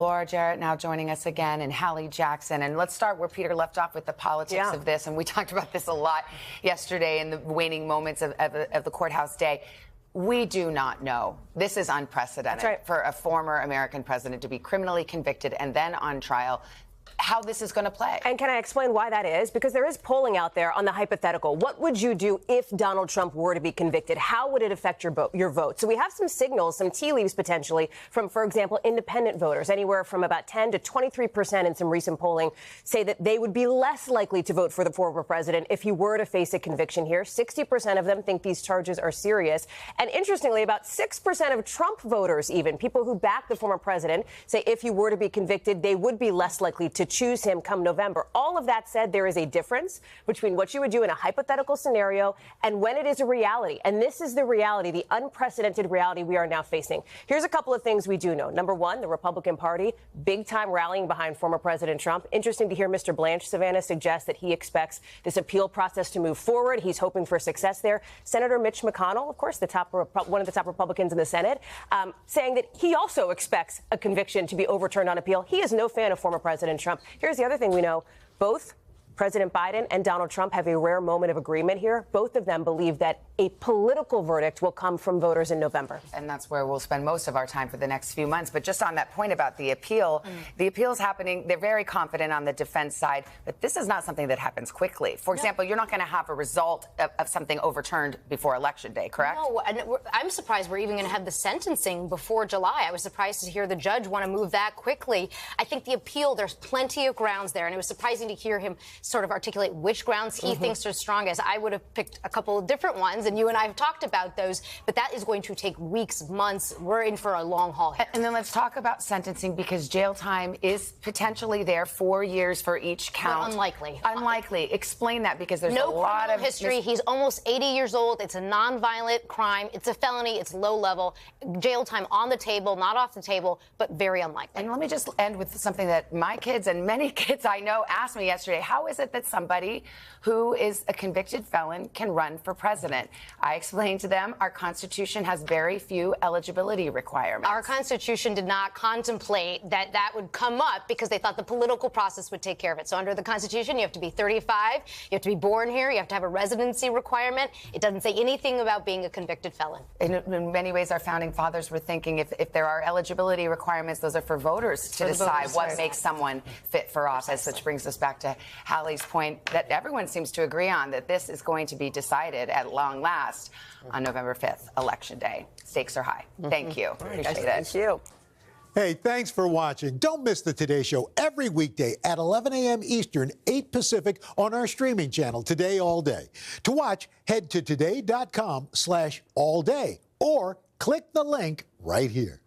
Laura Jarrett now joining us again, and Hallie Jackson. And let's start where Peter left off with the politics of this. And we talked about this a lot yesterday in the waning moments of the courthouse day. We do not know. This is unprecedented for a former American president to be criminally convicted and then on trial. How this is going to play. And can I explain why that is? Because there is polling out there on the hypothetical. What would you do if Donald Trump were to be convicted? How would it affect your vote? So we have some signals, some tea leaves potentially from, for example, independent voters. Anywhere from about 10 to 23% in some recent polling say that they would be less likely to vote for the former president if he were to face a conviction here. 60% of them think these charges are serious. And interestingly, about 6% of Trump voters, even people who back the former president, say if he were to be convicted, they would be less likely to choose him come November. All of that said, there is a difference between what you would do in a hypothetical scenario and when it is a reality. And this is the reality, the unprecedented reality we are now facing. Here's a couple of things we do know. Number one, the Republican Party, big time rallying behind former President Trump. Interesting to hear Mr. Blanche, Savannah, suggest that he expects this appeal process to move forward. He's hoping for success there. Senator Mitch McConnell, of course, one of the top Republicans in the Senate, saying that he also expects a conviction to be overturned on appeal. He is no fan of former President Trump. Here's the other thing we know. Both President Biden and Donald Trump have a rare moment of agreement here. Both of them believe that a political verdict will come from voters in November. And that's where we'll spend most of our time for the next few months. But just on that point about the appeal, the appeal is happening. They're very confident on the defense side, but this is not something that happens quickly. For example, you're not going to have a result of something overturned before Election Day, correct? No, and I'm surprised we're even going to have the sentencing before July. I was surprised to hear the judge want to move that quickly. I think the appeal, there's plenty of grounds there, and it was surprising to hear him sort of articulate which grounds he thinks are strongest. I would have picked a couple of different ones, and you and I have talked about those, but that is going to take weeks, months. We're in for a long haul here. And then let's talk about sentencing, because jail time is potentially there, 4 years for each count. Well, unlikely. Unlikely. Explain that, because there's a lot of history. He's almost 80 years old. It's a nonviolent crime. It's a felony. It's low level. Jail time on the table, not off the table, but very unlikely. And let me just end with something that my kids and many kids I know asked me yesterday. How is it that somebody who is a convicted felon can run for president? I explained to them our Constitution has very few eligibility requirements. Our Constitution did not contemplate that would come up because they thought the political process would take care of it. So under the Constitution, you have to be 35, you have to be born here, you have to have a residency requirement. It doesn't say anything about being a convicted felon. In many ways, our founding fathers were thinking if there are eligibility requirements, those are for voters to decide what makes someone fit for office, which brings us back to Hallie's point that everyone seems to agree on, that this is going to be decided at long last on November 5th, Election Day. Stakes are high. Thank you. Appreciate it. Thank you. Hey, thanks for watching. Don't miss the Today Show every weekday at 11 a.m. Eastern, 8 Pacific on our streaming channel, Today All Day. To watch, head to today.com/allday or click the link right here.